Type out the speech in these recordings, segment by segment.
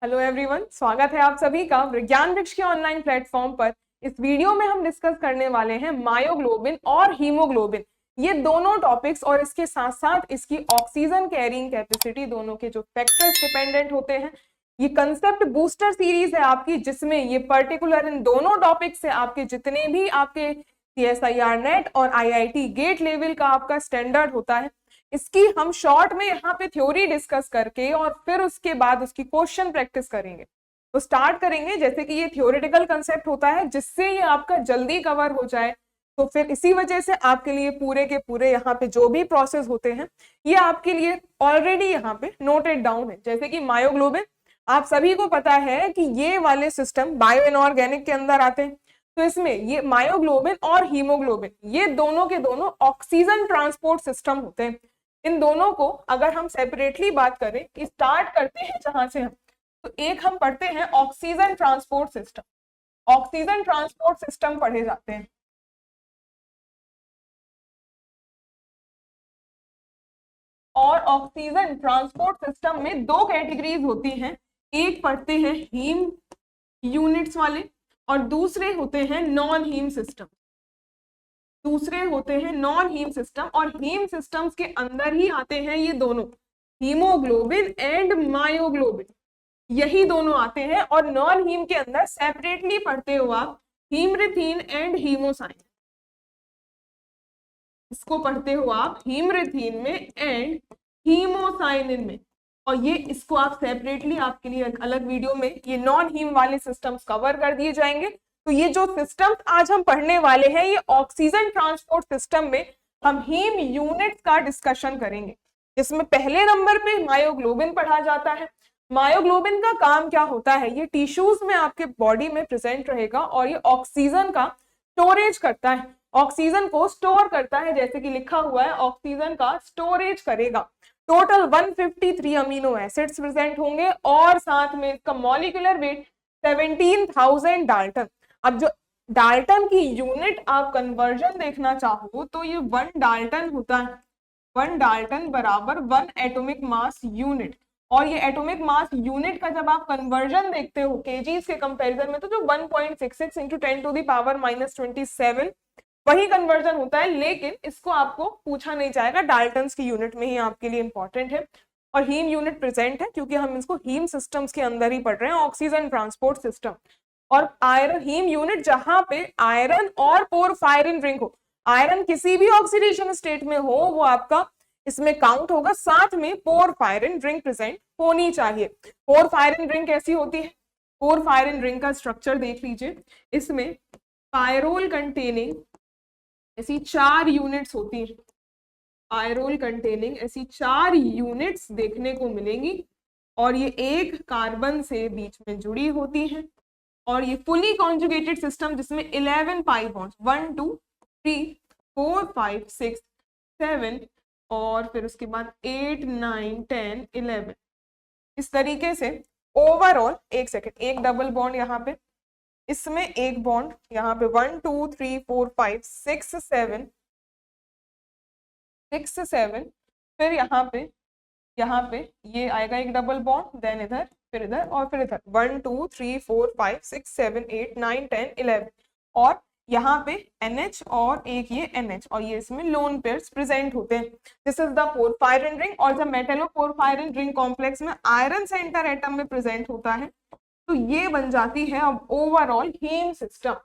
Hello everyone, स्वागत है आप सभी का विज्ञान वृक्ष के ऑनलाइन प्लेटफॉर्म पर। इस वीडियो में हम डिस्कस करने वाले हैं मायोग्लोबिन और हीमोग्लोबिन, ये दोनों टॉपिक्स, और इसके साथ साथ इसकी ऑक्सीजन कैरिंग कैपेसिटी, दोनों के जो फैक्टर्स डिपेंडेंट होते हैं। ये कंसेप्ट बूस्टर सीरीज है आपकी, जिसमें ये पर्टिकुलर इन दोनों टॉपिक से आपके जितने भी आपके CSIR नेट और IIT गेट लेवल का आपका स्टैंडर्ड होता है, इसकी हम शॉर्ट में यहाँ पे थ्योरी डिस्कस करके और फिर उसके बाद उसकी क्वेश्चन प्रैक्टिस करेंगे। तो स्टार्ट करेंगे, जैसे कि ये थ्योरेटिकल कंसेप्ट होता है जिससे ये आपका जल्दी कवर हो जाए, तो फिर इसी वजह से आपके लिए पूरे के पूरे यहाँ पे जो भी प्रोसेस होते हैं ये आपके लिए ऑलरेडी यहाँ पे नोटेड डाउन है। जैसे कि मायोग्लोबिन, आप सभी को पता है कि ये वाले सिस्टम बायो इनऑर्गेनिक के अंदर आते हैं। तो इसमें ये मायोग्लोबिन और हीमोग्लोबिन, ये दोनों के दोनों ऑक्सीजन ट्रांसपोर्ट सिस्टम होते हैं। इन दोनों को अगर हम सेपरेटली बात करें कि स्टार्ट करते हैं जहां से हम, तो एक हम पढ़ते हैं oxygen transport system. Oxygen transport system पढ़े जाते हैं। और ऑक्सीजन ट्रांसपोर्ट सिस्टम में दो कैटेगरीज होती हैं, एक पढ़ते हैं हीम यूनिट्स वाले और दूसरे होते हैं non haem system. Non haem system, और हीम सिस्टम्स के अंदर ही आते हैं ये दोनों, हीमोग्लोबिन एंड मायोग्लोबिन, यही दोनों आते हैं। और नॉन हीम के अंदर सेपरेटली पढ़ते हो आप हीमरिथीन एंड हीमोसाइन, इसको पढ़ते हो आप हीमरिथीन में एंड हीमोसाइनिन में। और ये इसको आप सेपरेटली, आपके लिए अलग वीडियो में ये नॉन हीम वाले सिस्टम्स कवर कर दिए जाएंगे। तो ये जो सिस्टम आज हम पढ़ने वाले हैं, ये ऑक्सीजन ट्रांसपोर्ट सिस्टम में हम हीम यूनिट्स का डिस्कशन करेंगे, जिसमें पहले नंबर पे मायोग्लोबिन पढ़ा जाता है। मायोग्लोबिन का काम क्या होता है, ये टिश्यूज में आपके बॉडी में प्रेजेंट रहेगा और ये ऑक्सीजन का स्टोरेज करता है, ऑक्सीजन को स्टोर करता है, जैसे कि लिखा हुआ है ऑक्सीजन का स्टोरेज करेगा। टोटल 153 अमीनो एसिड्स प्रेजेंट होंगे और साथ में इसका मॉलिक्यूलर वेट 17,000 डाल्टन। अब जो डाल्टन की यूनिट आप कन्वर्जन देखना चाहो तो ये 1 डाल्टन होता है। 1 डाल्टन बराबर 1 एटॉमिक मास यूनिट। और ये एटॉमिक मास यूनिट का जब आप कन्वर्जन देखते हो केजीज के कंपैरिजन में, तो जो 1.66 इंटू 10⁻⁻27 वही कन्वर्जन होता है। लेकिन इसको आपको पूछा नहीं जाएगा, डाल्टन्स की यूनिट में ही आपके लिए इंपॉर्टेंट है। और हीम यूनिट प्रेजेंट है क्योंकि हम इसको हीम सिस्टम्स के अंदर ही पढ़ रहे हैं, ऑक्सीजन ट्रांसपोर्ट सिस्टम। और आयरन हीम यूनिट जहां पे आयरन और पोरफायरिन रिंग हो, आयरन किसी भी ऑक्सीडेशन स्टेट में हो वो आपका इसमें काउंट होगा। साथ में पोरफायरिन रिंग प्रेजेंट होनी चाहिए। पोरफायरिन रिंग कैसी होती है, पोरफायरिन रिंग का स्ट्रक्चर देख लीजिए। इसमें पायरोल कंटेनिंग ऐसी 4 यूनिट्स होती है, पायरोल कंटेनिंग ऐसी 4 यूनिट्स देखने को मिलेंगी और ये एक कार्बन से बीच में जुड़ी होती है। और ये फुली कॉन्जुगेटेड सिस्टम जिसमें 11 पाई बॉन्ड्स, 1 2 3 4 5 6 7 और फिर उसके बाद 8 9 10 11, इस तरीके से ओवरऑल। एक सेकेंड, एक डबल बॉन्ड यहाँ पे, इसमें एक बॉन्ड यहाँ पे 1 2 3 4 5 6 7, फिर यहाँ पे ये आएगा एक डबल बॉन्ड, देन इधर, फिर इधर और फिर इधर, 1 2 3 4 5 6 7 8 9 10 11, और यहाँ पे NH और एक ये NH, और ये इसमें लोन पेयर्स प्रेजेंट होते हैं। This is the porphyrin ring. और जब मेटलो पोरफायरिन रिंग कॉम्प्लेक्स में आयरन सेंटर एटम में प्रेजेंट होता है तो ये बन जाती है अब ओवरऑल हीम सिस्टम।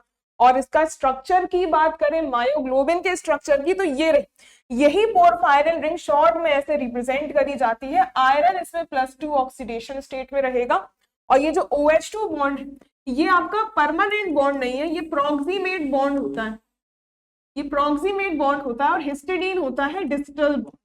और इसका स्ट्रक्चर की बात करें मायोग्लोबिन के स्ट्रक्चर की, तो ये यही पोरफायरिन रिंग शॉर्ट में ऐसे रिप्रेजेंट करी जाती है। आयरन इसमें +2 ऑक्सीडेशन स्टेट में रहेगा और ये जो OH2 बॉन्ड है ये आपका परमानेंट बॉन्ड नहीं है, ये प्रॉक्सिमेट बॉन्ड होता है। ये प्रॉक्सिमेट बॉन्ड होता है और हिस्टिडीन होता है डिस्टल बॉन्ड।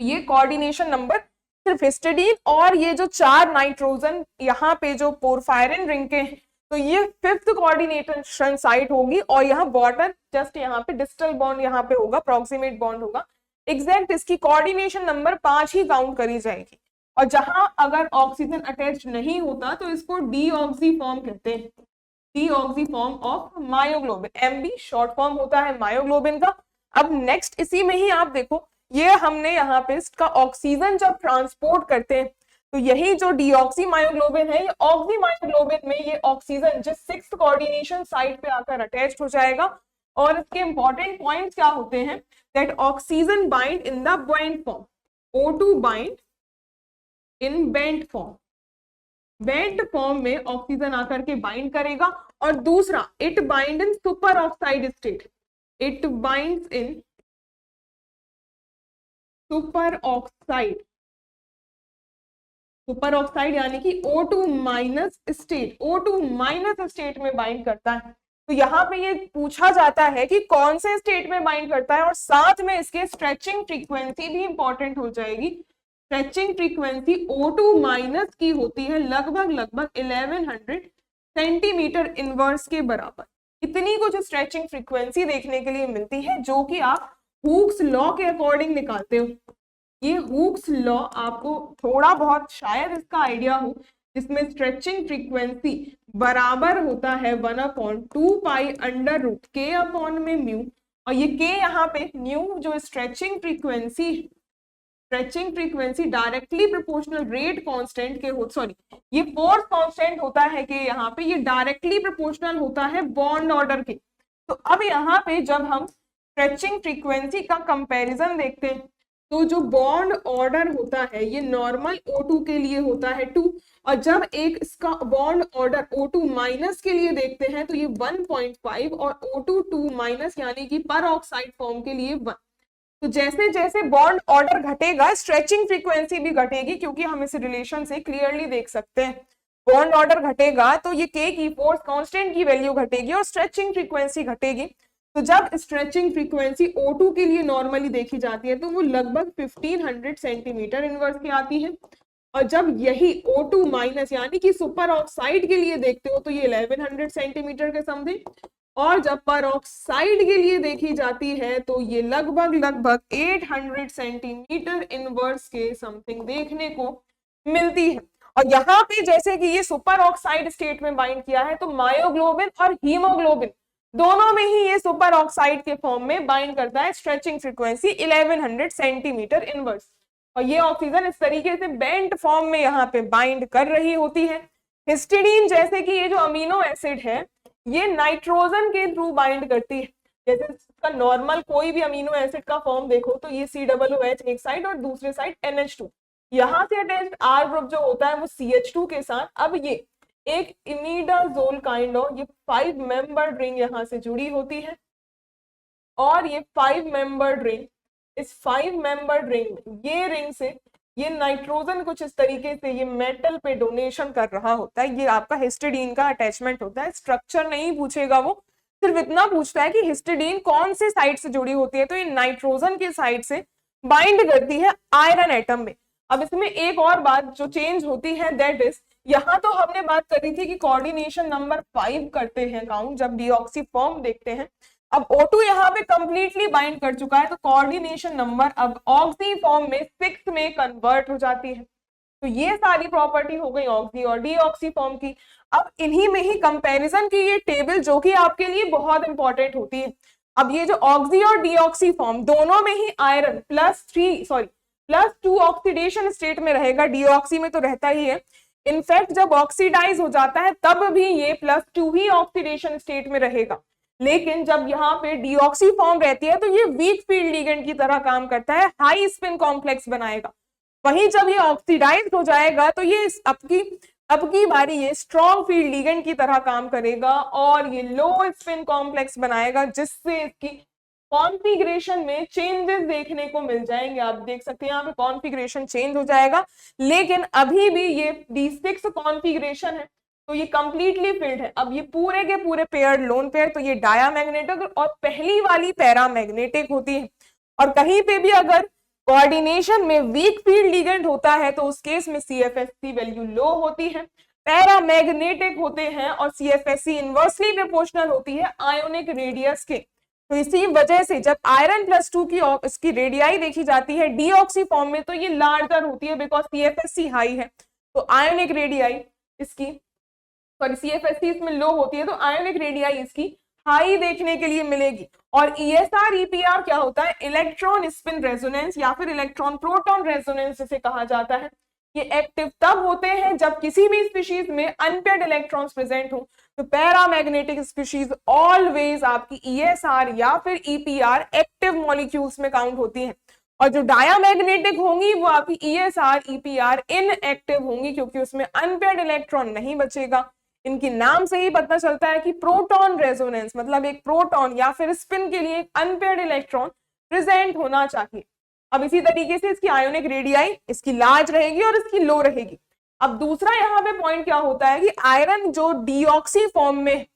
ये कोऑर्डिनेशन नंबर सिर्फ हिस्टिडीन और ये जो 4 नाइट्रोजन यहाँ पे जो पोरफायरिन रिंग के, तो ये 5th कोऑर्डिनेशन साइट होगी और यहाँ बॉर्डर जस्ट यहाँ पे डिस्टल बॉन्ड यहाँ पे होगा, प्रॉक्सिमेट बॉन्ड होगा। एग्जैक्ट इसकी कोऑर्डिनेशन नंबर 5 ही काउंट करी जाएगी। और जहां अगर ऑक्सीजन अटैच नहीं होता तो इसको डीऑक्सी फॉर्म कहते हैं, deoxy form of myoglobin, MB short form होता है मायोग्लोबिन का। अब नेक्स्ट इसी में ही आप देखो, ये हमने यहाँ पे इसका ऑक्सीजन जब ट्रांसपोर्ट करते हैं तो यही जो डीऑक्सी मायोग्लोबिन है, ये ऑक्सी मायोग्लोबिन में ये ऑक्सीजन जिस 6th कोऑर्डिनेशन साइट पे आकर अटैच हो जाएगा। और इसके इंपॉर्टेंट पॉइंट्स क्या होते हैं, that oxygen bind in the bent form, O2 bind in bent form, bent form में ऑक्सीजन आकर के बाइंड करेगा। और दूसरा, it bind in super oxide state, it binds in super oxide, super oxide यानी कि O2 minus state, O2 minus state में bind करता है। तो यहाँ पे ये पूछा जाता है कि कौन से स्टेट में बाइंड करता है, और साथ में इसके स्ट्रेचिंग फ्रीक्वेंसी भी इंपॉर्टेंट हो जाएगी। स्ट्रेचिंग फ्रीक्वेंसी O2 माइनस की होती है लगभग 1100 सेंटीमीटर इनवर्स के बराबर। इतनी कुछ स्ट्रेचिंग फ्रीक्वेंसी देखने के लिए मिलती है, जो कि आप हुक्स लॉ के अकॉर्डिंग निकालते हो। ये हुक्स लॉ आपको थोड़ा बहुत शायद इसका आइडिया हो, जिसमें स्ट्रेचिंग फ्रीक्वेंसी बराबर होता है 1/2 पाई अंडर रूट के अपॉन में म्यू। और ये के यहाँ पे म्यू जो stretching frequency directly proportional rate constant के हो, सॉरी ये फोर्स कांस्टेंट होता है कि यहाँ पे ये डायरेक्टली प्रोपोर्शनल होता है बॉन्ड ऑर्डर के। तो अब यहाँ पे जब हम स्ट्रेचिंग फ्रीक्वेंसी का कंपैरिजन देखते हैं, तो जो बॉन्ड ऑर्डर होता है ये नॉर्मल O2 के लिए होता है 2, और जब एक इसका बॉन्ड ऑर्डर O2 माइनस के लिए देखते हैं तो ये 1.5 और O2 2 माइनस यानी कि पर ऑक्साइड फॉर्म के लिए 1। तो जैसे जैसे बॉन्ड ऑर्डर घटेगा स्ट्रेचिंग फ्रीक्वेंसी भी घटेगी, क्योंकि हम इस रिलेशन से क्लियरली देख सकते हैं बॉन्ड ऑर्डर घटेगा तो ये के की फोर्स कांस्टेंट की वैल्यू घटेगी और स्ट्रेचिंग फ्रीक्वेंसी घटेगी। तो जब स्ट्रेचिंग फ्रीक्वेंसी O2 के लिए नॉर्मली देखी जाती है तो वो लगभग 1500 सेंटीमीटर इनवर्स की आती है, और जब यही O2 माइनस यानी कि सुपर ऑक्साइड के लिए देखते हो तो ये 1100 सेंटीमीटर के समथिंग, और जब पर ऑक्साइड के लिए देखी जाती है तो ये लगभग 800 सेंटीमीटर इनवर्स के समथिंग देखने को मिलती है। और यहाँ पे जैसे कि ये सुपर ऑक्साइड स्टेट में बाइंड किया है, तो मायोग्लोबिन और हीमोग्लोबिन दोनों में ही ये सुपर ऑक्साइड के फॉर्म में बाइंड करता है। स्ट्रेचिंग फ्रीक्वेंसी 1100 सेंटीमीटर इनवर्स, और ये ऑक्सीजन इस तरीके से बेंट फॉर्म में यहाँ पे बाइंड कर रही होती है। हिस्टिडीन जैसे कि ये जो अमीनो एसिड है ये नाइट्रोजन के थ्रू बाइंड करती है। जैसे इसका नॉर्मल कोई भी अमीनो एसिड का फॉर्म देखो तो ये COOH एक साइड और दूसरे साइड NH2, यहाँ से अटैच्ड R ग्रुप जो होता है वो CH2 के साथ। अब ये एक इमिडाजोल काइंड ऑफ ये 5 मेंबर्ड रिंग यहाँ से जुड़ी होती है, और ये 5 मेंबर्ड रिंग, इस 5 मेंबर्ड रिंग ये रिंग से ये नाइट्रोजन कुछ इस तरीके से ये मेटल पे डोनेशन कर रहा होता है। ये आपका हिस्टिडीन का अटैचमेंट होता है। स्ट्रक्चर नहीं पूछेगा वो, सिर्फ इतना पूछता है कि हिस्टिडीन कौन से साइड से जुड़ी होती है, तो ये नाइट्रोजन के साइड से बाइंड करती है आयरन एटम में। अब इसमें एक और बात जो चेंज होती है, दैट इज यहाँ तो हमने बात करी थी कि कोऑर्डिनेशन नंबर 5 करते हैं काउंट जब डीऑक्सी फॉर्म देखते हैं। अब O2 यहाँ पे कंप्लीटली बाइंड कर चुका है, तो कोऑर्डिनेशन नंबर अब ऑक्सी फॉर्म में 6 में कन्वर्ट हो जाती है। तो ये सारी प्रॉपर्टी हो गई ऑक्सी और डीऑक्सी फॉर्म की। अब इन्हीं में ही कंपैरिजन की ये टेबल जो कि आपके लिए बहुत इंपॉर्टेंट होती है। अब ये जो ऑक्सी और डीऑक्सी फॉर्म दोनों में ही आयरन +2 ऑक्सीडेशन स्टेट में रहेगा, डीऑक्सी में तो रहता ही है। इनफैक्ट जब ऑक्सीडाइज हो जाता है तब भी ये +2 ही ऑक्सीडेशन स्टेट में रहेगा, लेकिन जब यहाँ पे डीऑक्सी फॉर्म रहती है तो ये वीक फील्ड लिगेंड की तरह काम करता है, हाई स्पिन कॉम्प्लेक्स बनाएगा। वहीं जब ये ऑक्सीडाइज हो जाएगा तो ये अब की बारी ये स्ट्रॉन्ग फील्ड लिगेंड की तरह काम करेगा और ये लो स्पिन कॉम्प्लेक्स बनाएगा, जिससे इसकी कॉन्फ़िगरेशन में चेंजेस देखने को मिल जाएंगे। आप देख सकते हैं यहाँ पे कॉन्फ़िगरेशन चेंज हो जाएगा, लेकिन अभी भी ये D6 कॉन्फ़िगरेशन है तो ये कंप्लीटली फिल्ड है। अब ये पूरे के पूरे पेयर लोन पेयर, तो ये डायामैग्नेटिक और पहली वाली पैरामैग्नेटिक होती है। और कहीं पे भी अगर कोऑर्डिनेशन में वीक फील्ड लिगेंड होता है तो उस केस में CFSC वैल्यू लो होती है, पैरामैग्नेटिक होते हैं और CFSC इनवर्सली प्रोपोर्शनल होती है आयोनिक रेडियस के। तो इसी वजह से जब आयरन +2 की इसकी रेडियाई देखी जाती है डीऑक्सी फॉर्म में तो ये लार्जर होती है, बिकॉज CFSC हाई है तो आयोनिक रेडियाई इसकी CFSC इसमें लो होती है तो आयोनिक रेडियाई इसकी हाई देखने के लिए मिलेगी। और ESR EPR क्या होता है, इलेक्ट्रॉन स्पिन रेजोनेंस या फिर इलेक्ट्रॉन प्रोटॉन रेजोनेंस जिसे कहा जाता है। ये एक्टिव तब होते हैं जब किसी भी स्पीशीज में अनपेयर्ड इलेक्ट्रॉन्स प्रेजेंट हो। तो पैरामैग्नेटिक स्पीशीज ऑलवेज आपकी ESR या फिर EPR एक्टिव मॉलिक्यूल्स में काउंट होती हैं, और जो डायामैग्नेटिक होंगी वो आपकी ESR EPR इनएक्टिव होंगी, क्योंकि उसमें अनपेयर्ड इलेक्ट्रॉन नहीं बचेगा। इनके नाम से ही पता चलता है कि प्रोटॉन रेजोनेंस, मतलब एक प्रोटॉन या फिर स्पिन के लिए एक अनपेयर्ड इलेक्ट्रॉन प्रेजेंट होना चाहिए। अब इसी तरीके से इसकी आयोनिक रेडियाई, इसकी लार्ज रहेगी और इसकी लो रहेगी। अब दूसरा यहाँ पे पॉइंट क्या होता है कि आयरन जो डीऑक्सी फॉर्म में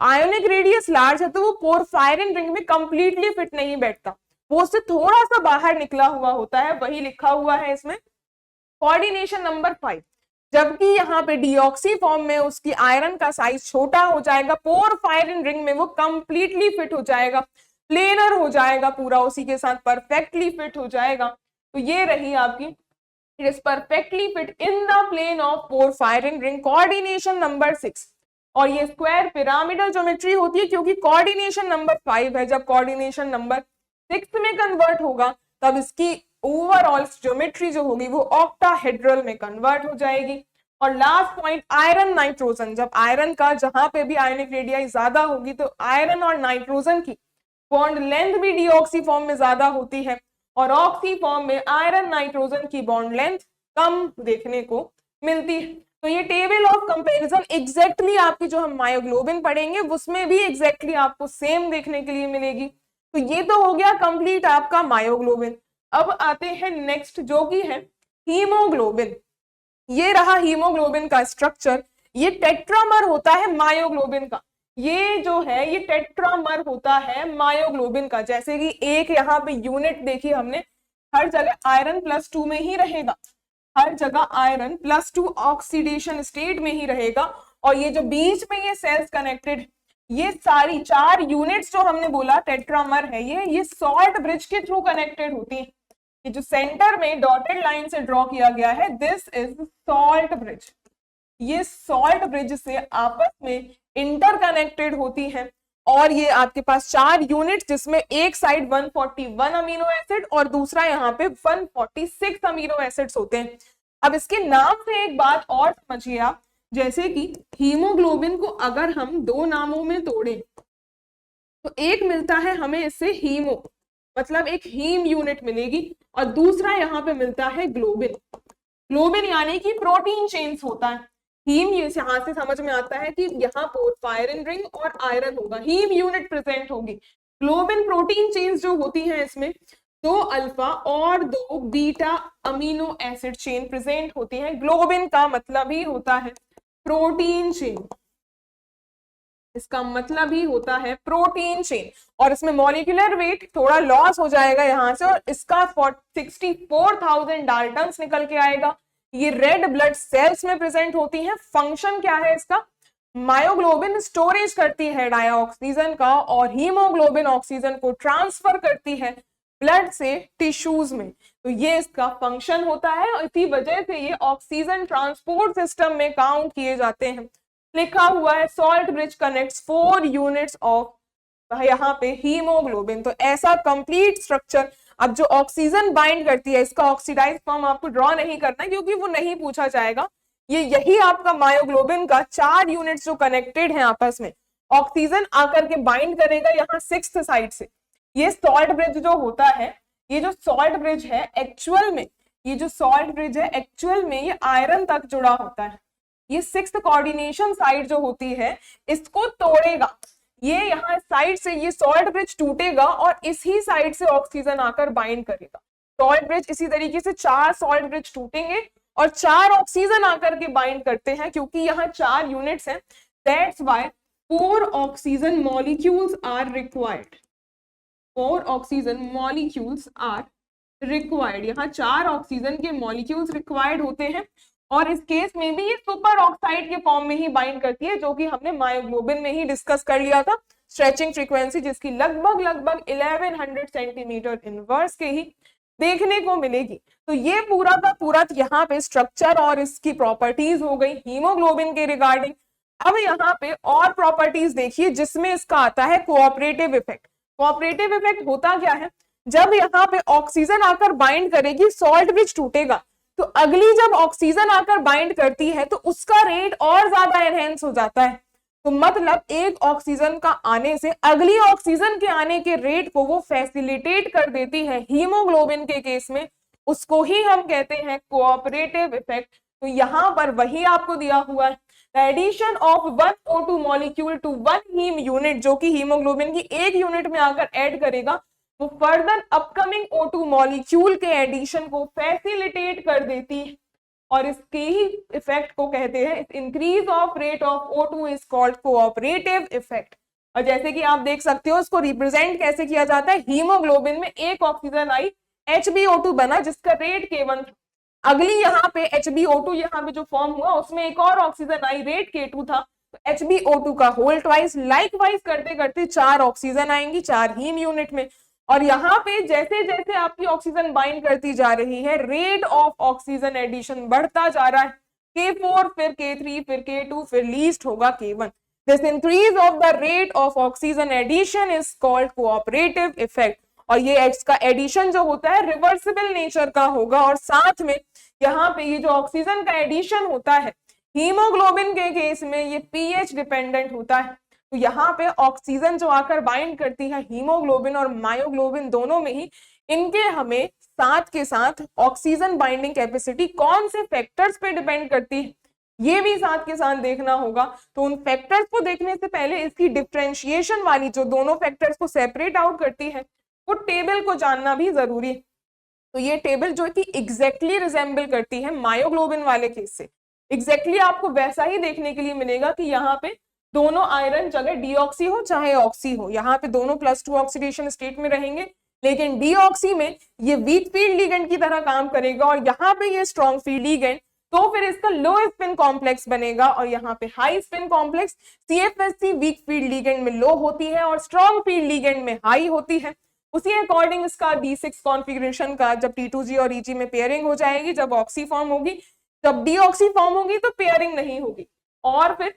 आयोनिक रेडियस लार्ज है, तो वो पोरफायरिन रिंग में कंप्लीटली फिट नहीं बैठता, वो उससे थोड़ा सा बाहर निकला हुआ होता है, वही लिखा हुआ है इसमें कोऑर्डिनेशन नंबर 5। जबकि यहाँ पे डीऑक्सी फॉर्म में उसकी आयरन का साइज छोटा हो जाएगा, पोरफायरिन रिंग में वो कंप्लीटली फिट हो जाएगा, प्लेनर हो जाएगा, पूरा उसी के साथ परफेक्टली फिट हो जाएगा। तो ये रही आपकी, it is perfectly fit in the plane of porphyrin ring, coordination number 6। और ये स्क्वायर पिरामिडल ज्योमेट्री होती है क्योंकि कोऑर्डिनेशन नंबर 5 है। जब कोऑर्डिनेशन नंबर 6 में कन्वर्ट होगा तब इसकी ओवरऑल ज्योमेट्री जो होगी वो ऑक्टाहेड्रल में कन्वर्ट हो जाएगी। और लास्ट पॉइंट, आयरन नाइट्रोजन, जब आयरन का जहां पे भी आयनिक रेडियाई ज्यादा होगी तो आयरन और नाइट्रोजन की बॉन्ड लेंथ भी डीऑक्सी फॉर्म में ज्यादा होती है, और ऑक्सी फॉर्म में आयरन नाइट्रोजन की बॉन्ड लेंथ कम देखने को मिलती है। तो ये टेबल ऑफ कंपैरिजन एग्जैक्टली आपकी जो हम मायोग्लोबिन पढ़ेंगे उसमें भी एग्जैक्टली आपको सेम देखने के लिए मिलेगी। तो ये तो हो गया कंप्लीट आपका मायोग्लोबिन। अब आते हैं नेक्स्ट जो कि है हीमोग्लोबिन। ये रहा हीमोग्लोबिन का स्ट्रक्चर। ये टेट्रामर होता है मायोग्लोबिन का, ये जो है ये टेट्रामर होता है मायोग्लोबिन का। जैसे कि एक यहाँ पे यूनिट देखी हमने, हर जगह आयरन +2 में ही रहेगा, हर जगह आयरन +2 ऑक्सीडेशन स्टेट में ही रहेगा। और ये जो बीच में ये सेल्स कनेक्टेड, ये सारी 4 यूनिट्स जो हमने बोला टेट्रामर है, ये सॉल्ट ब्रिज के थ्रू कनेक्टेड होती है। ये जो सेंटर में डॉटेड लाइन से ड्रॉ किया गया है, दिस इज सॉल्ट ब्रिज। ये सॉल्ट ब्रिज से आपस में इंटरकनेक्टेड होती है। और ये आपके पास 4 यूनिट, जिसमें एक साइड 141 अमीनो एसिड और दूसरा यहाँ पे 146 अमीनो एसिड्स होते हैं। अब इसके नाम से एक बात और समझिए आप, जैसे कि हीमोग्लोबिन को अगर हम 2 नामों में तोड़ें तो एक मिलता है हमें इससे हीमो, मतलब एक हीम यूनिट मिलेगी, और दूसरा यहाँ पे मिलता है ग्लोबिन। ग्लोबिन यानी कि प्रोटीन चेन्स होता है। हीम यहाँ से समझ में आता है कि यहाँ पोरफायरिन रिंग और आयरन होगा, हीम यूनिट प्रेजेंट होगी। ग्लोबिन प्रोटीन चेन्स जो होती हैं, इसमें 2 अल्फा और 2 beta amino acid chain present होती हैं। ग्लोबिन का मतलब ही होता है प्रोटीन चेन, इसका मतलब ही होता है प्रोटीन चेन। और इसमें मॉलिक्यूलर वेट थोड़ा लॉस हो जाएगा यहाँ से, और इसका 64,000 डाल्टन्स निकल के आएगा। ये रेड ब्लड सेल्स में प्रेजेंट होती हैं। फंक्शन क्या है इसका, मायोग्लोबिन स्टोरेज करती है डायऑक्सीजन का, और हीमोग्लोबिन ऑक्सीजन को ट्रांसफर करती है ब्लड से टिश्यूज में। तो ये इसका फंक्शन होता है, और इसी वजह से ये ऑक्सीजन ट्रांसपोर्ट सिस्टम में काउंट किए जाते हैं। लिखा हुआ है salt bridge connects 4 units of यहाँ पे हीमोग्लोबिन। तो ऐसा कंप्लीट स्ट्रक्चर। अब जो ऑक्सीजन बाइंड करती है, इसका ऑक्सीडाइज फॉर्म आपको ड्रॉ नहीं करना है क्योंकि वो नहीं पूछा जाएगा। ये यही आपका मायोग्लोबिन का 4 यूनिट्स जो कनेक्टेड हैं आपस में, ऑक्सीजन आकर के बाइंड करेगा यहाँ 6th साइड से। ये सॉल्ट ब्रिज जो होता है, ये जो सॉल्ट ब्रिज है एक्चुअल में, ये जो सॉल्ट ब्रिज है एक्चुअल में ये आयरन तक जुड़ा होता है। ये 6th कोऑर्डिनेशन साइड जो होती है, इसको तोड़ेगा। ये यहाँ साइड से ये सॉल्ट ब्रिज टूटेगा और इसी साइड से ऑक्सीजन आकर बाइंड करेगा। सॉल्ट ब्रिज इसी तरीके से 4 सॉल्ट ब्रिज टूटेंगे और 4 ऑक्सीजन आकर के बाइंड करते हैं, क्योंकि यहाँ 4 यूनिट्स हैं। That's why 4 oxygen molecules are required. 4 oxygen molecules are required. यहाँ 4 ऑक्सीजन के मॉलिक्यूल्स रिक्वायर्ड होते हैं, और इस केस में भी ये सुपर ऑक्साइड के फॉर्म में ही बाइंड करती है, जो कि हमने मायोग्लोबिन में ही डिस्कस कर लिया था। स्ट्रेचिंग फ्रीक्वेंसी जिसकी लगभग 1100 सेंटीमीटर इनवर्स के ही देखने को मिलेगी। तो ये पूरा का पूरा यहाँ पे स्ट्रक्चर और इसकी प्रॉपर्टीज हो गई हीमोग्लोबिन के रिगार्डिंग। अब यहाँ पे और प्रॉपर्टीज देखिए जिसमें इसका आता है कोऑपरेटिव इफेक्ट। कोऑपरेटिव इफेक्ट होता क्या है, जब यहाँ पे ऑक्सीजन आकर बाइंड करेगी, सॉल्ट ब्रिज टूटेगा, तो अगली जब ऑक्सीजन आकर बाइंड करती है तो उसका रेट और ज्यादा एनहेंस हो जाता है। तो मतलब एक ऑक्सीजन का आने से अगली ऑक्सीजन के आने के रेट को वो फैसिलिटेट कर देती है हीमोग्लोबिन के केस में, उसको ही हम कहते हैं कोऑपरेटिव इफेक्ट। तो यहां पर वही आपको दिया हुआ है, addition of 1 O2 molecule to 1 haem unit, जो कि हीमोग्लोबिन की एक यूनिट में आकर ऐड करेगा, वो फर्दर अपकमिंग O2 मॉलिक्यूल के एडिशन को फैसिलिटेट कर देती है और इसके ही इफेक्ट को कहते हैं, increase of rate of O2 is called cooperative effect. और जैसे कि आप देख सकते हो इसको रिप्रेजेंट कैसे किया जाता है, हीमोग्लोबिन में एक ऑक्सीजन आई, HbO2 बना जिसका रेट K1, अगली यहाँ पे HbO2 यहाँ पे जो फॉर्म हुआ उसमें एक और ऑक्सीजन आई, रेट K2 था, तो HbO2 का होल ट्वाइस, लाइकवाइज करते करते 4 ऑक्सीजन आएंगी 4 हीम यूनिट में। और यहाँ पे जैसे जैसे आपकी ऑक्सीजन बाइंड करती जा रही है, रेट ऑफ ऑक्सीजन एडिशन बढ़ता जा रहा है, K4 फिर K3 फिर K2 फिर लीस्ट होगा K1। This increase of the rate of oxygen addition is called cooperative effect. और ये इसका एडिशन जो होता है रिवर्सिबल नेचर का होगा, और साथ में यहाँ पे ये जो ऑक्सीजन का एडिशन होता है हीमोग्लोबिन के केस में ये pH डिपेंडेंट होता है। तो यहाँ पे ऑक्सीजन जो आकर बाइंड करती है हीमोग्लोबिन और मायोग्लोबिन दोनों में ही, इनके हमें साथ के साथ ऑक्सीजन बाइंडिंग कैपेसिटी कौन से फैक्टर्स पे डिपेंड करती है ये भी साथ के साथ देखना होगा। तो उन फैक्टर्स को देखने से पहले इसकी डिफरेंशिएशन वाली जो दोनों फैक्टर्स को सेपरेट आउट करती है वो टेबल को जानना भी जरूरी है। तो ये टेबल जो कि एग्जैक्टली रिजेंबल करती है मायोग्लोबिन वाले केस से, एग्जैक्टली आपको वैसा ही देखने के लिए मिलेगा कि यहाँ पे दोनों आयरन जगह डीऑक्सी हो चाहे ऑक्सी हो, यहाँ पे दोनों +2 ऑक्सीडेशन स्टेट में रहेंगे, लेकिन डीऑक्सी में ये वीक फील्ड लिगेंड की तरह काम करेगा और यहाँ पे ये स्ट्रॉन्ग फील्ड लिगेंड, तो फिर इसका लो स्पिन कॉम्प्लेक्स बनेगा और यहाँ पे high spin complex. CFSC weak field ligand में लो होती है और स्ट्रॉन्ग फील्ड लिगेंड में हाई होती है। उसी अकॉर्डिंग इसका D6 कॉन्फ़िगरेशन का जब T2G और EG में पेयरिंग हो जाएगी, जब ऑक्सी फॉर्म होगी, जब डीऑक्सी फॉर्म होगी तो पेयरिंग नहीं होगी। और फिर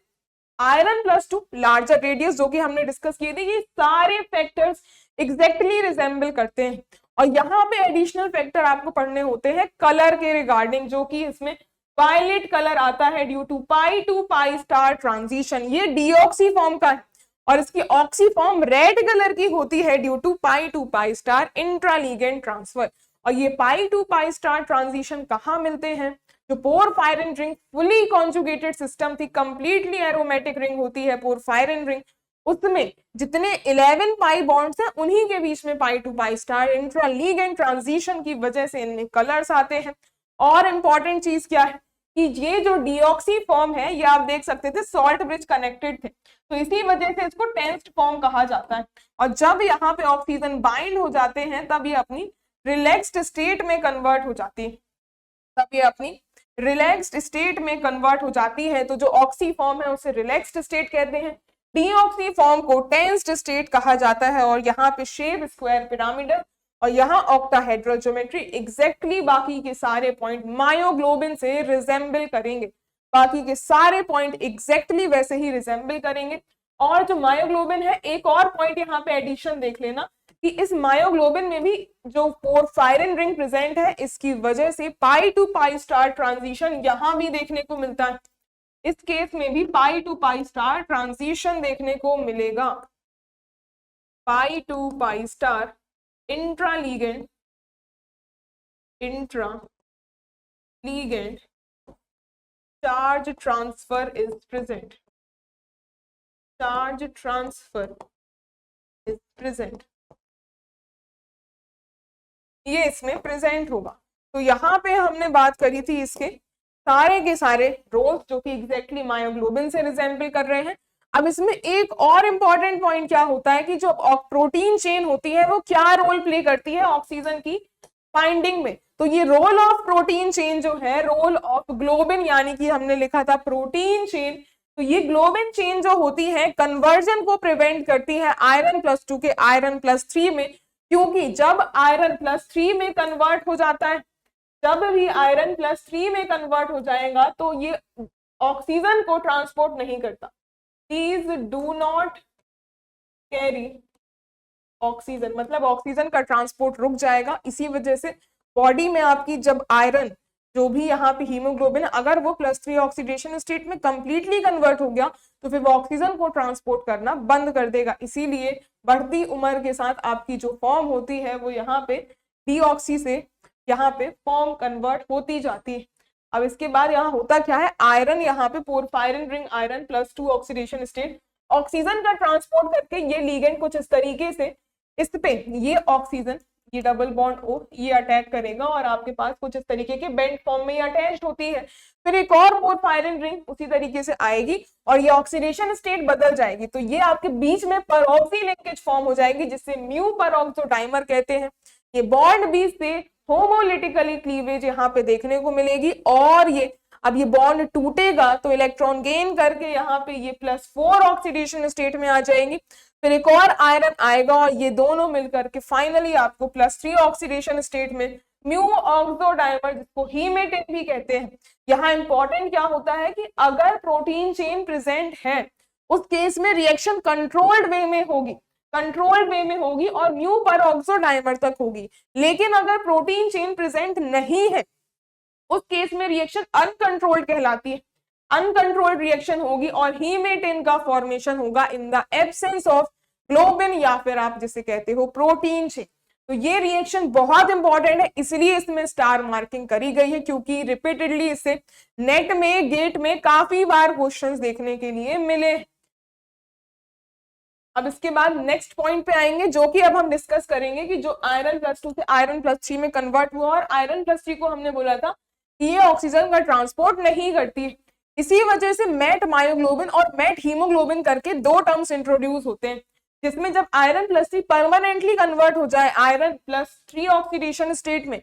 आयरन +2 लार्जर रेडियस जो कि हमने डिस्कस किए थे, ये सारे फैक्टर्स एग्जैक्टली रिजेंबल करते हैं। और यहाँ पे एडिशनल फैक्टर आपको पढ़ने होते हैं कलर के रिगार्डिंग, जो कि इसमें वायलेट कलर आता है due to pi to pi star transition, ये डीऑक्सी फॉर्म का है, और इसकी ऑक्सी फॉर्म रेड कलर की होती है due to pi star intraligand transfer. और ये pi to pi star transition कहाँ मिलते हैं, जो porphyrin ring fully conjugated system थी, कंप्लीटली एरोमेटिक रिंग होती है पोरफायरिन रिंग, उसमें जितने 11 पाई बॉन्ड्स हैं उन्हीं के बीच में पाई टू पाई स्टार इंट्रालीगेंड ट्रांजिशन की वजह से इनमें कलर्स आते हैं। और इंपॉर्टेंट चीज क्या है कि ये जो डीऑक्सी फॉर्म है ये आप देख सकते थे सॉल्ट ब्रिज कनेक्टेड थे, तो इसी वजह से इसको टेंस्ड फॉर्म कहा जाता है। और जब यहाँ पे ऑक्सीजन बाइंड हो जाते हैं तब ये अपनी रिलैक्स्ड स्टेट में कन्वर्ट हो जाती है, तब ये अपनी रिलैक्स्ड स्टेट में कन्वर्ट हो जाती है। तो जो ऑक्सी फॉर्म है उसे रिलैक्स्ड स्टेट कहते हैं, डीऑक्सी फॉर्म को टेंस्ड स्टेट कहा जाता है। और यहाँ पे शेप स्क्वायर पिरामिडल और यहाँ ऑक्टाहेड्रल ज्योमेट्री एग्जैक्टली बाकी के सारे पॉइंट मायोग्लोबिन से रिजेंबल करेंगे, बाकी के सारे पॉइंट एग्जैक्टली वैसे ही रिजेंबल करेंगे। और जो मायोग्लोबिन है, एक और पॉइंट यहाँ पे एडिशन देख लेना कि इस मायोग्लोबिन में भी जो पोरफायरिन रिंग प्रेजेंट है, इसकी वजह से पाई टू पाई स्टार ट्रांजिशन यहाँ भी देखने को मिलता है। इस केस में भी pi to pi star transition देखने को मिलेगा, pi to pi star intraligand charge transfer is present, charge transfer is present, ये इसमें प्रेजेंट होगा। तो यहाँ पे हमने बात करी थी इसके सारे के सारे रोल्स जो कि एग्जैक्टली मायोग्लोबिन से रिजेंबल कर रहे हैं। अब इसमें एक और इंपॉर्टेंट पॉइंट क्या होता है कि जो प्रोटीन चेन होती है वो क्या रोल प्ले करती है ऑक्सीजन की बाइंडिंग में। तो ये रोल ऑफ प्रोटीन चेन जो है, रोल ऑफ ग्लोबिन, यानी कि हमने लिखा था प्रोटीन चेन, तो ये ग्लोबिन चेन जो होती है कन्वर्जन को प्रिवेंट करती है आयरन +2 के आयरन +3 में, क्योंकि जब आयरन +3 में कन्वर्ट हो जाता है, जब भी आयरन +3 में कन्वर्ट हो जाएगा तो ये ऑक्सीजन को ट्रांसपोर्ट नहीं करता, please do not carry oxygen, मतलब ऑक्सीजन का ट्रांसपोर्ट रुक जाएगा। इसी वजह से बॉडी में आपकी जब आयरन जो भी यहाँ पे हीमोग्लोबिन अगर वो +3 ऑक्सीडेशन स्टेट में कंप्लीटली कन्वर्ट हो गया तो फिर वो ऑक्सीजन को ट्रांसपोर्ट करना बंद कर देगा। इसीलिए बढ़ती उम्र के साथ आपकी जो फॉर्म होती है वो यहाँ पे डीऑक्सी से यहाँ पे फॉर्म कन्वर्ट होती जाती है। अब इसके बाद यहाँ होता क्या है, आयरन यहाँ पे porphyrin ring iron +2 oxidation state oxygen का ट्रांसपोर्ट करके ये लिगेंड कुछ इस तरीके से इस पे ये ऑक्सीजन ये डबल बॉन्ड O ये अटैक करेगा और आपके पास कुछ इस तरीके के बेंड फॉर्म में अटैच्ड होती है। फिर एक और पोरफायरिन रिंग उसी तरीके से आएगी और ये ऑक्सीडेशन स्टेट बदल जाएगी, तो ये आपके बीच में परऑक्सी लिंकेज फॉर्म हो जाएगी जिससे म्यू परऑक्सोडाइमर कहते हैं। ये बॉन्ड बीच से होमोलिटिकली क्लीवेज यहाँ पे देखने को मिलेगी और ये अब ये बॉन्ड टूटेगा तो इलेक्ट्रॉन गेन करके यहाँ पे ये +4 ऑक्सीडेशन स्टेट में आ जाएंगी। फिर एक और आयरन आएगा और ये दोनों मिलकर के फाइनली आपको +3 ऑक्सीडेशन स्टेट में म्यू ऑक्सोडाइमर जिसको हीमेटिन भी कहते हैं। यहाँ इंपॉर्टेंट क्या होता है कि अगर प्रोटीन चेन प्रेजेंट है उस केस में रिएक्शन कंट्रोल्ड वे में होगी, कंट्रोल्ड वे में होगी और म्यू परऑक्सोडाइमर तक होगी। लेकिन अगर प्रोटीन चेन प्रेजेंट नहीं है उस केस में रिएक्शन अनकंट्रोल्ड कहलाती है, अनकंट्रोल्ड रिएक्शन होगी और हीमेटिन का फॉर्मेशन होगा in the absence of globin या फिर आप जिसे कहते हो प्रोटीन चेन। तो ये रिएक्शन बहुत इंपॉर्टेंट है, इसलिए इसमें स्टार मार्किंग करी गई है क्योंकि रिपीटेडली इससे नेट में गेट में काफी बार क्वेश्चंस देखने के लिए मिले। अब इसके बाद नेक्स्ट पॉइंट पे आएंगे जो कि अब हम डिस्कस करेंगे कि जो आयरन +2 से आयरन +3 में कन्वर्ट हुआ और आयरन +3 को हमने बोला था कि ये ऑक्सीजन का ट्रांसपोर्ट नहीं करती। इसी वजह से मेट मायोग्लोबिन और मेट हीमोग्लोबिन करके 2 टर्म्स इंट्रोड्यूस होते हैं जिसमें जब आयरन +3 परमानेंटली कन्वर्ट हो जाए आयरन +3 ऑक्सीडेशन स्टेट में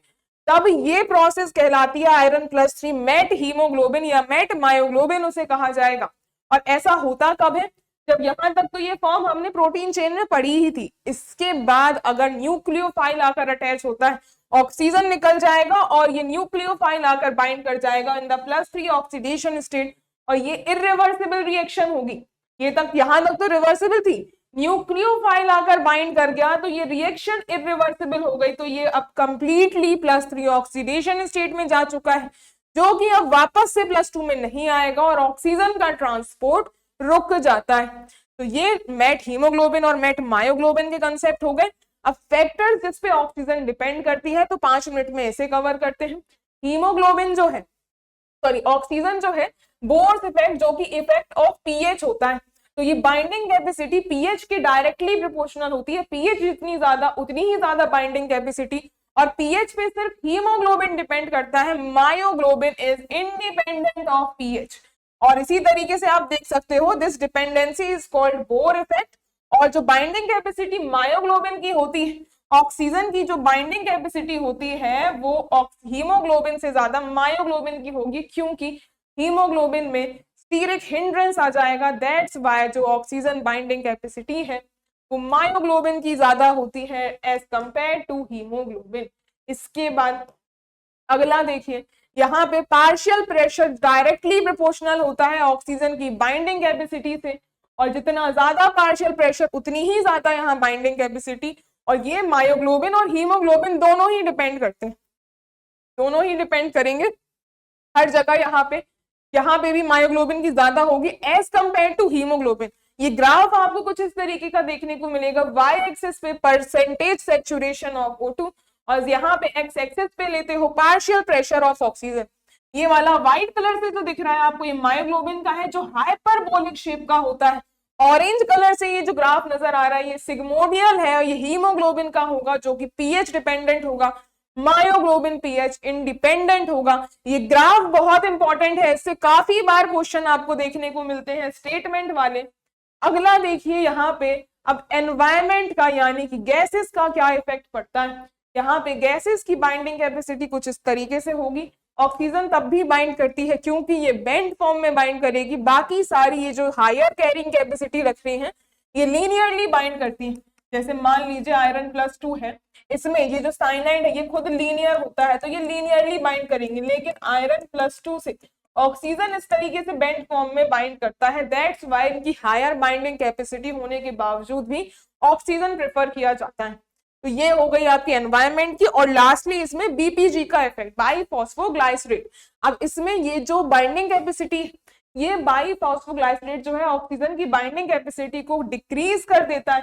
तब ये प्रोसेस कहलाती है आयरन +3 मेट हीमोग्लोबिन या मेट मायोग्लोबिन उसे कहा जाएगा। और ऐसा होता कब है, जब यहां तक तो ये फॉर्म हमने प्रोटीन चेन में पढ़ी ही थी, इसके बाद अगर न्यूक्लियोफाइल आकर अटैच होता है ऑक्सीजन निकल जाएगा और ये न्यूक्लियोफाइल आकर बाइंड कर जाएगा इन द +3 ऑक्सीडेशन स्टेट और ये इरिवर्सिबल रिएक्शन होगी। ये तक यहां तक तो रिवर्सिबल थी, न्यूक्लियोफाइल आकर बाइंड कर गया तो ये रिएक्शन इरिवर्सिबल हो गई, तो ये अब कंप्लीटली +3 ऑक्सीडेशन स्टेट में जा चुका है जो कि अब वापस से +2 में नहीं आएगा और ऑक्सीजन का ट्रांसपोर्ट रुक जाता है। तो ये मेट हीमोग्लोबिन और मेट मायोग्लोबिन के कंसेप्ट हो गए। अब फैक्टर्स जिस पे ऑक्सीजन डिपेंड करती है तो 5 मिनट में ऐसे कवर करते हैं। हीमोग्लोबिन जो है सॉरी ऑक्सीजन जो है बोर्स इफेक्ट जो कि इफेक्ट ऑफ पीएच होता है, तो ये बाइंडिंग कैपेसिटी पीएच के डायरेक्टली प्रोपोर्शनल होती है। पीएच जितनी ज्यादा उतनी ही ज्यादा बाइंडिंग कैपेसिटी और पीएच पे सिर्फ हीमोग्लोबिन डिपेंड करता है, myoglobin is independent of pH. और इसी तरीके से आप देख सकते हो this dependency is called Bohr effect. और जो बाइंडिंग कैपेसिटी मायोग्लोबिन की होती है, ऑक्सीजन की जो बाइंडिंग कैपेसिटी होती है वो हीमोग्लोबिन से ज्यादा मायोग्लोबिन की होगी क्योंकि हीमोग्लोबिन में स्टीरिक हिंड्रेंस आ जाएगा, दैट्स व्हाई जो ऑक्सीजन बाइंडिंग कैपेसिटी है वो मायोग्लोबिन की ज्यादा होती है एज कंपेयर टू हीमोग्लोबिन। इसके बाद अगला देखिए, यहाँ पे पार्शियल प्रेशर डायरेक्टली प्रोपोर्शनल होता है ऑक्सीजन की बाइंडिंग कैपेसिटी से और जितना ज्यादा पार्शियल प्रेशर उतनी ही ज्यादा यहाँ बाइंडिंग कैपेसिटी। और ये मायोग्लोबिन और हीमोग्लोबिन दोनों ही डिपेंड करते हैं, दोनों ही डिपेंड करेंगे हर जगह। यहाँ पे भी मायोग्लोबिन की ज्यादा होगी एज कंपेयर टू हीमोग्लोबिन। ये ग्राफ आपको कुछ इस तरीके का देखने को मिलेगा, वाई एक्सिस पे परसेंटेज सैचुरेशन ऑफ O2 और यहाँ पे एक्स एक्सिस पे लेते हो पार्शियल प्रेशर ऑफ ऑक्सीजन। ये वाला व्हाइट कलर से जो दिख रहा है आपको ये मायोग्लोबिन का है जो हाइपरबोलिक शेप का होता है। ऑरेंज कलर से ये जो ग्राफ नजर आ रहा है ये सिग्मोडियल है और ये हीमोग्लोबिन का होगा जो कि पीएच डिपेंडेंट होगा, मायोग्लोबिन पीएच इंडिपेंडेंट होगा। ये ग्राफ बहुत इंपॉर्टेंट है, इससे काफी बार क्वेश्चन आपको देखने को मिलते हैं स्टेटमेंट वाले। अगला देखिए यहाँ पे अब एनवायरमेंट का यानी कि गैसेस का क्या इफेक्ट पड़ता है। यहाँ पे गैसेस की बाइंडिंग कैपेसिटी कुछ इस तरीके से होगी, ऑक्सीजन तब भी बाइंड करती है क्योंकि ये बेंड फॉर्म में बाइंड करेगी, बाकी सारी ये जो हायर कैरिंग कैपेसिटी रख रही हैं ये लीनियरली बाइंड करती है। जैसे मान लीजिए आयरन +2 है, इसमें ये जो साइनाइड है ये खुद लीनियर होता है तो ये लीनियरली बाइंड करेंगे, लेकिन आयरन +2 से ऑक्सीजन इस तरीके से बेंड फॉर्म में बाइंड करता है, दैट्स व्हाई इनकी हायर बाइंडिंग कैपेसिटी होने के बावजूद भी ऑक्सीजन प्रेफर किया जाता है। तो ये हो गई आपकी एनवायरमेंट की। और लास्टली इसमें बीपीजी का इफेक्ट, बाईफॉस्फोग्लाइसरेट। अब इसमें ये जो बाइंडिंग कैपेसिटी, ये बाईफॉस्फोग्लाइसरेट जो है ऑक्सीजन की बाइंडिंग कैपेसिटी को डिक्रीज कर देता है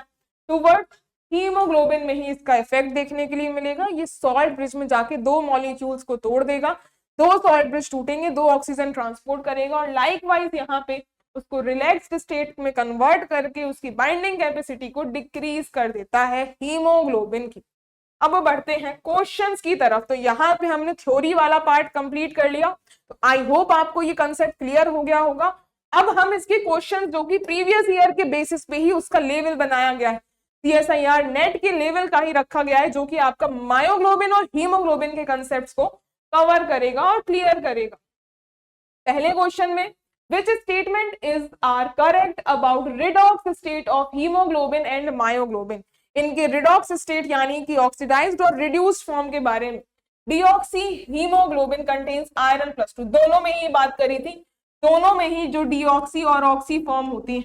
टुवर्ड हीमोग्लोबिन में ही इसका इफेक्ट देखने के लिए मिलेगा। ये सॉल्ट ब्रिज में जाके दो मॉलिक्यूल्स को तोड़ देगा, दो सॉल्ट ब्रिज टूटेंगे, दो ऑक्सीजन ट्रांसपोर्ट करेगा और लाइकवाइज यहाँ पे उसको रिलैक्स्ड स्टेट में कन्वर्ट करके उसकी बाइंडिंग कैपेसिटी को डिक्रीज कर देता है हीमोग्लोबिन की। अब बढ़ते हैं क्वेश्चंस की तरफ। तो यहाँ पे हमने थ्योरी वाला पार्ट कंप्लीट कर लिया, तो आई होप आपको ये कंसेप्ट क्लियर हो गया होगा। अब हम इसके क्वेश्चन जो कि प्रीवियस ईयर के बेसिस पे ही उसका लेवल बनाया गया है, CSIR नेट के लेवल का ही रखा गया है, जो कि आपका मायोग्लोबिन और हीमोग्लोबिन के कंसेप्ट्स को कवर करेगा और क्लियर करेगा। पहले क्वेश्चन में which statement is are correct about redox state of hemoglobin and myoglobin? इनके redox state यानी कि ऑक्सीडाइज्ड और रिड्यूस्ड फॉर्म के बारे में। डीऑक्सी हीमोग्लोबिन कंटेन्स आयरन +2, दोनों में ही बात करी थी, दोनों में ही जो डीऑक्सी और ऑक्सी फॉर्म होती है,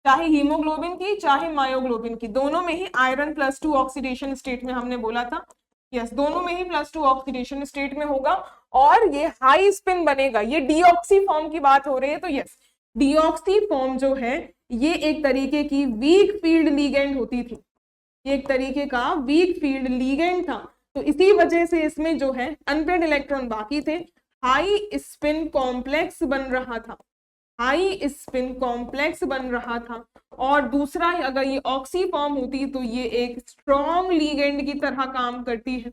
चाहे हीमोग्लोबिन की चाहे मायोग्लोबिन की, दोनों में ही आयरन +2 ऑक्सीडेशन स्टेट में हमने बोला था। यस, दोनों में ही +2 ऑक्सीडेशन स्टेट में होगा और ये हाई स्पिन बनेगा। ये डीऑक्सी फॉर्म की बात हो रही है, तो यस, डीऑक्सी फॉर्म जो है ये एक तरीके की वीक फील्ड लीगेंड होती थी, ये एक तरीके का वीक फील्ड लीगेंड था। तो इसी वजह से इसमें जो है अनपेड इलेक्ट्रॉन बाकी थे, हाई स्पिन कॉम्प्लेक्स बन रहा था, हाई स्पिन कॉम्प्लेक्स बन रहा था। और दूसरा, अगर ये ऑक्सी फॉर्म होती तो ये एक स्ट्रॉन्ग लीगेंड की तरह काम करती है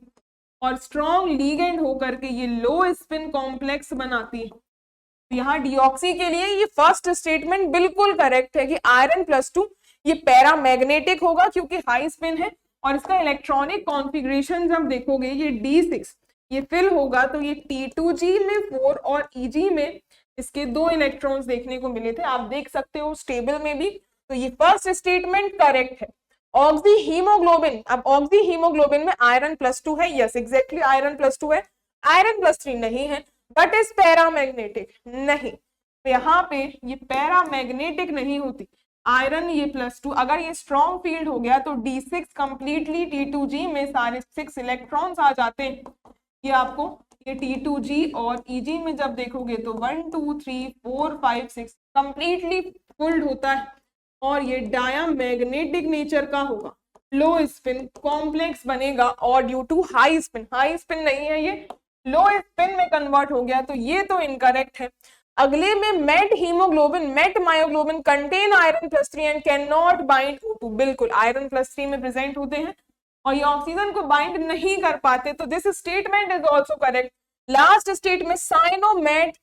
और स्ट्रॉन्ग लीगेंड होकर के ये लो स्पिन कॉम्प्लेक्स बनाती है। तो यहाँ डीऑक्सी के लिए ये फर्स्ट स्टेटमेंट बिल्कुल करेक्ट है कि आयरन +2 ये पैरामैग्नेटिक होगा क्योंकि हाई स्पिन है और इसका इलेक्ट्रॉनिक कॉन्फ़िगरेशन जब देखोगे ये D6 ये फिल होगा, तो ये T2G में 4 और EG में इसके 2 इलेक्ट्रॉन्स देखने को मिले थे, आप देख सकते हो स्टेबल में भी। तो ये फर्स्ट स्टेटमेंट करेक्ट है। ऑक्सी हीमोग्लोबिन, अब ऑक्सी हीमोग्लोबिन में आयरन +2 है, यस एग्जैक्टली आयरन +2 है, आयरन +3 नहीं है, बट इज पैरामैग्नेटिक नहीं। तो यहाँ पे ये पैरामैग्नेटिक नहीं होती, आयरन ये +2, अगर ये स्ट्रॉन्ग फील्ड हो गया तो D6 कंप्लीटली T2G में सारे 6 इलेक्ट्रॉन्स आ जाते हैं। ये आपको ये T2G और EG में जब देखोगे तो 1 2 3 4 5 6 कंप्लीटली फुल्ड होता है और ये डायामैग्नेटिक नेचर का होगा, लो स्पिन कॉम्प्लेक्स बनेगा और ड्यू टू हाई स्पिन नहीं है, ये लो स्पिन में कन्वर्ट हो गया, तो ये तो इनकरेक्ट है। अगले में met haemoglobin, met myoglobin contain iron +3 and can not bind O2, बिल्कुल आयरन +3 में प्रेजेंट होते हैं और ये ऑक्सीजन को बाइंड नहीं कर पाते, तो this statement is also correct. Last statement cyanomet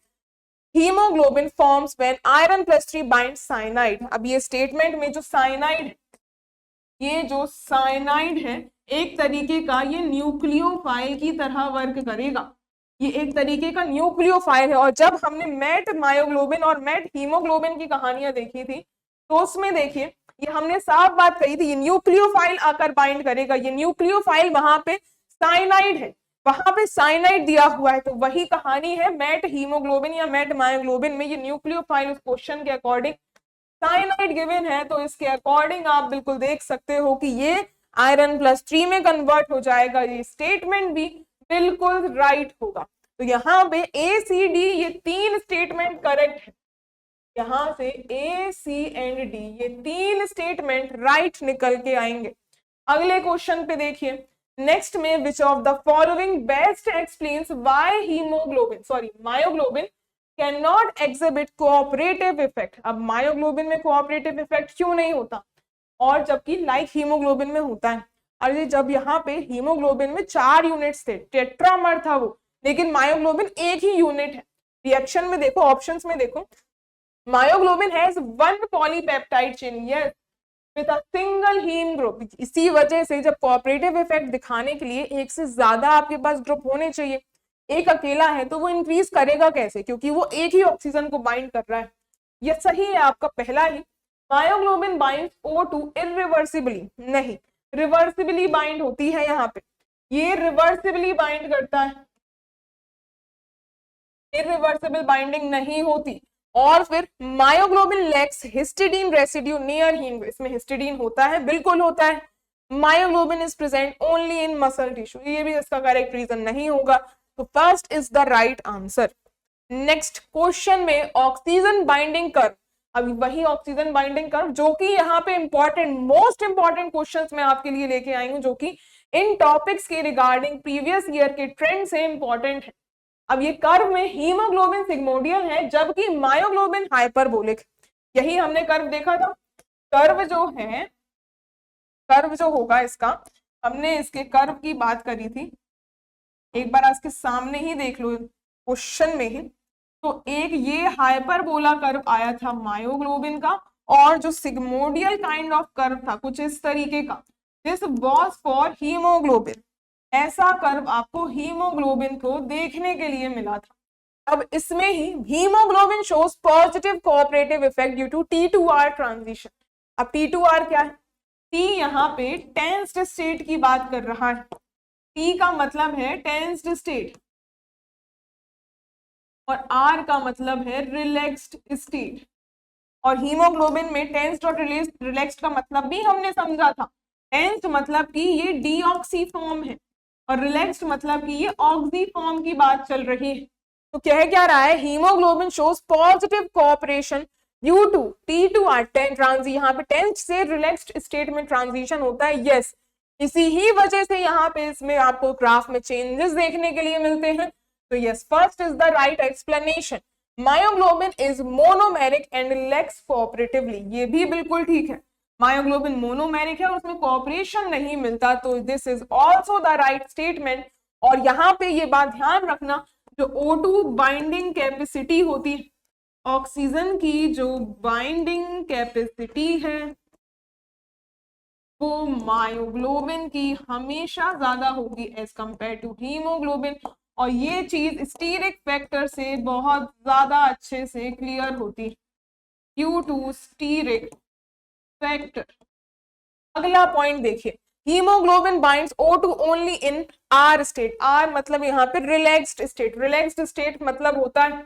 haemoglobin forms when iron +3 bind cyanide. अब ये स्टेटमेंट में जो साइनाइड, ये जो साइनाइड है एक तरीके का ये न्यूक्लियोफाइल की तरह वर्क करेगा, ये एक तरीके का न्यूक्लियोफाइल है। और जब हमने मेट मायोग्लोबिन और मेट हीमोग्लोबिन की कहानियां देखी थी तो उसमें देखिए ये हमने साफ बात कही थी, ये न्यूक्लियोफाइल आकर बाइंड करेगा, ये न्यूक्लियोफाइल वहां पे साइनाइड है, वहां पे साइनाइड दिया हुआ है, तो वही कहानी है मेट हीमोग्लोबिन या मेट मायोग्लोबिन में, ये न्यूक्लियोफाइल उस क्वेश्चन के अकॉर्डिंग साइनाइड गिवन है, तो इसके अकॉर्डिंग आप बिल्कुल देख सकते हो कि ये आयरन +3 में कन्वर्ट हो जाएगा, ये स्टेटमेंट भी बिल्कुल राइट होगा। तो यहाँ पे ACD ये 3 स्टेटमेंट करेक्ट है, यहाँ से ACD ये 3 स्टेटमेंट राइट निकल के आएंगे। अगले क्वेश्चन पे देखिए, नेक्स्ट में which of the following best explains why myoglobin can not exhibit cooperative effect. अब मायोग्लोबिन में कोऑपरेटिव इफेक्ट क्यों नहीं होता और जबकि लाइक हीमोग्लोबिन में होता है? अरे जब यहाँ पे हीमोग्लोबिन में 4 यूनिट्स थे, टेट्रामर था वो, लेकिन मायोग्लोबिन एक ही यूनिट है। रिएक्शन में देखो, ऑप्शंस में देखो, myoglobin has 1 polypeptide chain yes with a single haem group. इसी वजह से जब कोऑपरेटिव इफेक्ट दिखाने के लिए एक से ज्यादा आपके पास ग्रुप होने चाहिए, एक अकेला है तो वो इंक्रीज करेगा कैसे, क्योंकि वो एक ही ऑक्सीजन को बाइंड कर रहा है। ये सही है आपका पहला ही। मायोग्लोबिन बाइंड O2 इरिवर्सिबली, नहीं रिवर्सिबली बाइंड होती है, यहाँ पे ये रिवर्सिबली बाइंड करता है, इरिवर्सिबल बाइंडिंग नहीं होती। और फिर myoglobin lacks histidine residue near haem, इसमें हिस्टिडीन होता है, बिल्कुल होता है, myoglobin is present only in muscle tissue, ये भी इसका करेक्ट रीजन नहीं होगा, तो first is the right answer. Next question में ऑक्सीजन बाइंडिंग कर्व, अभी वही ऑक्सीजन बाइंडिंग कर्व जो कि यहाँ पे इंपॉर्टेंट मोस्ट इंपॉर्टेंट क्वेश्चंस मैं आपके लिए लेके आई हूं, जो कि इन टॉपिक्स के रिगार्डिंग प्रीवियस ईयर के ट्रेंड से इंपॉर्टेंट है। अब ये कर्व में हीमोग्लोबिन सिग्मोडियल है जबकि मायोग्लोबिन हाइपरबोलिक, यही हमने कर्व देखा था। कर्व जो है, कर्व जो होगा इसका, हमने इसके कर्व की बात करी थी, एक बार इसके सामने ही देख लो क्वेश्चन में ही। तो एक ये हाइपरबोला कर्व आया था मायोग्लोबिन का, और जो सिग्मोडियल काइंड ऑफ कर्व था कुछ इस तरीके का, दिस वाज फॉर हीमोग्लोबिन, ऐसा कर्व आपको हीमोग्लोबिन को देखने के लिए मिला था। अब इसमें ही haemoglobin shows positive cooperative effect due to T2R transition. अब T2R क्या है? T यहाँ पे टेंस्ड स्टेट की बात कर रहा है, T का मतलब है टेंस्ड स्टेट और R का मतलब है रिलैक्स्ड स्टेट। और हीमोग्लोबिन में टेंस्ड और रिलैक्स्ड का मतलब भी हमने समझा था। टेंस्ड मतलब कि ये डीऑक्सी फॉर्म है और रिलैक्स्ड मतलब कि ये ऑक्सी फॉर्म की बात चल रही है। तो कह क्या रहा है? Haemoglobin shows positive cooperation due to T2R transition, यहाँ पे टेंस्ड से रिलैक्स्ड स्टेट में ट्रांजिशन होता है। यस, इसी ही वजह से यहाँ पे इसमें आपको ग्राफ में चेंजेस देखने के लिए मिलते हैं। तो yes, first is the right explanation, myoglobin is monomeric and relax cooperatively, ये भी बिल्कुल ठीक है। मायोग्लोबिन मोनोमेरिक है और उसमें कोऑपरेशन नहीं मिलता, तो this is also the right statement. और यहाँ पे ये बात ध्यान रखना, जो O2 बाइंडिंग कैपेसिटी होती है, ऑक्सीजन की जो बाइंडिंग कैपेसिटी है वो मायोग्लोबिन की हमेशा ज्यादा होगी एज कंपेयर टू हीमोग्लोबिन, और ये चीज स्टीरिक फैक्टर से बहुत ज्यादा अच्छे से क्लियर होती है, ड्यू टू स्टीरिक फैक्टर। अगला पॉइंट देखिए, haemoglobin binds O2 only in R state. R मतलब यहाँ पे रिलैक्स्ड स्टेट, रिलैक्स्ड स्टेट मतलब होता है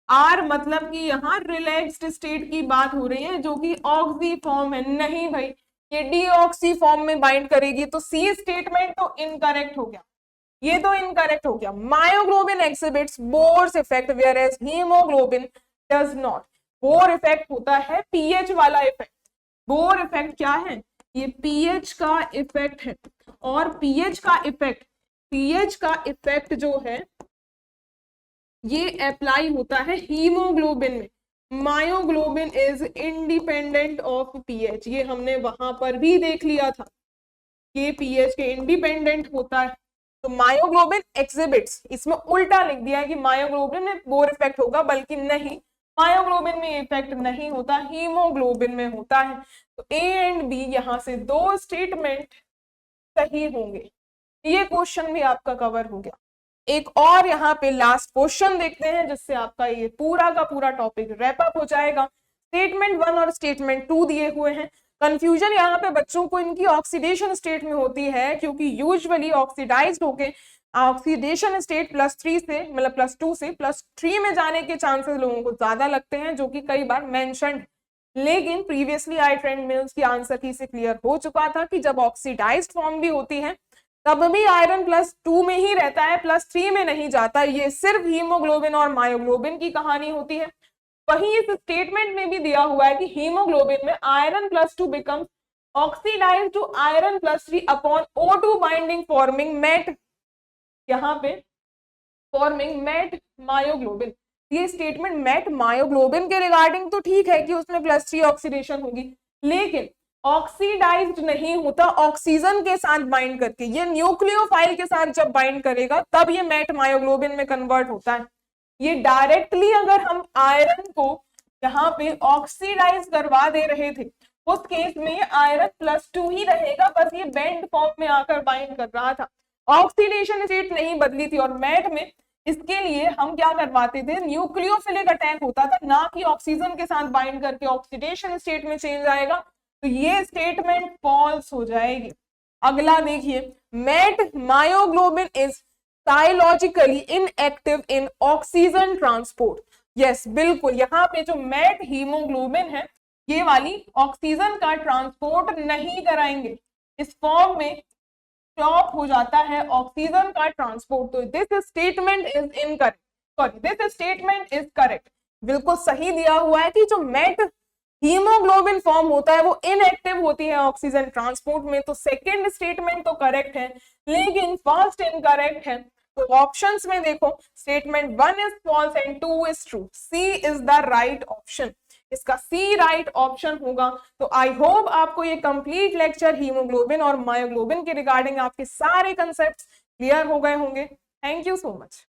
R मतलब कि यहाँ रिलैक्स्ड स्टेट की बात हो रही है जो कि ऑक्सी फॉर्म है। नहीं भाई, ये डीऑक्सी फॉर्म में बाइंड करेगी, तो सी स्टेटमेंट तो इनकरेक्ट हो गया, ये तो इनकरेक्ट हो गया। Myoglobin exhibits Bohr's effect whereas haemoglobin does not. Bohr effect होता है पीएच वाला इफेक्ट। बोर इफेक्ट क्या है? ये पीएच का इफेक्ट है, और पीएच का इफेक्ट जो है ये अप्लाई होता है हीमोग्लोबिन में। Myoglobin is independent of pH, ये हमने वहां पर भी देख लिया था, ये पीएच के इंडिपेंडेंट होता है। तो मायोग्लोबिन एक्सिबिट्स, इसमें उल्टा लिख दिया है कि मायोग्लोबिन में बोर इफेक्ट होगा, बल्कि नहीं, मायोग्लोबिन में इफेक्ट नहीं होता, हीमोग्लोबिन में होता है। तो ए एंड बी यहाँ से दो स्टेटमेंट सही होंगे। ये क्वेश्चन भी आपका कवर हो गया। एक और यहाँ पे लास्ट क्वेश्चन देखते हैं जिससे आपका ये पूरा का पूरा टॉपिक रैप अप हो जाएगा। स्टेटमेंट 1 और स्टेटमेंट 2 दिए हुए हैं। कंफ्यूजन यहाँ पे बच्चों को इनकी ऑक्सीडेशन स्टेट में होती है, क्योंकि यूजुअली ऑक्सीडाइज्ड होके ऑक्सीडेशन स्टेट +3 से मतलब +2 से +3 में जाने के चांसेस लोगों को ज्यादा लगते हैं, जो कि कई बार मेंशन्ड। लेकिन प्रीवियसली आई ट्रेंड में उसकी आंसर की से क्लियर हो चुका था कि जब ऑक्सीडाइज्ड फॉर्म भी होती है तब भी आयरन +2 में ही रहता है, +3 में नहीं जाता। ये सिर्फ हीमोग्लोबिन और मायोग्लोबिन की कहानी होती है। वहीं इस स्टेटमेंट में भी दिया हुआ है कि हीमोग्लोबिन में iron +2 becomes oxidised to iron +3 upon O2 binding forming met, यहाँ पे फॉर्मिंग मेट मायोग्लोबिन। ये स्टेटमेंट मेट मायोग्लोबिन के रिगार्डिंग तो ठीक है कि उसमें +3 ऑक्सीडेशन होगी, लेकिन ऑक्सीडाइज्ड नहीं होता ऑक्सीजन के साथ बाइंड करके। ये न्यूक्लियोफाइल के साथ जब बाइंड करेगा तब ये मेट मायोग्लोबिन में कन्वर्ट होता है। ये डायरेक्टली अगर हम आयरन को यहाँ पे ऑक्सीडाइज करवा दे रहे थे, उस केस में ये आयरन +2 ही रहेगा, बस ये बेंड फॉर्म में आकर बाइंड कर रहा था, ऑक्सीडेशन स्टेट नहीं बदली थी। और मेट में इसके लिए हम क्या करवाते थे, न्यूक्लियोफिलिक अटैक होता था, ना कि ऑक्सीजन के साथ बाइंड करके ऑक्सीडेशन स्टेट में चेंज आएगा। तो ये स्टेटमेंट फॉल्स हो जाएगी। अगला देखिए, मेट myoglobin is physiologically inactive in oxygen transport. Yes, बिल्कुल, यहाँ पे जो मेट हीमोग्लोबिन है ये वाली ऑक्सीजन का ट्रांसपोर्ट नहीं कराएंगे, इस फॉर्म में स्टॉप हो जाता है ऑक्सीजन का ट्रांसपोर्ट। तो this statement is incorrect, sorry this statement is correct. बिल्कुल सही दिया हुआ है कि जो मेट हीमोग्लोबिन फॉर्म होता है वो इनएक्टिव होती है ऑक्सीजन ट्रांसपोर्ट में। तो सेकंड स्टेटमेंट तो करेक्ट है, लेकिन फर्स्ट इनकरेक्ट है। तो ऑप्शंस में देखो, statement 1 is false and 2 is true. C is the right option, इसका सी राइट ऑप्शन होगा। तो आई होप आपको ये कंप्लीट लेक्चर हीमोग्लोबिन और मायोग्लोबिन के रिगार्डिंग आपके सारे कंसेप्ट क्लियर हो गए होंगे। Thank you so much.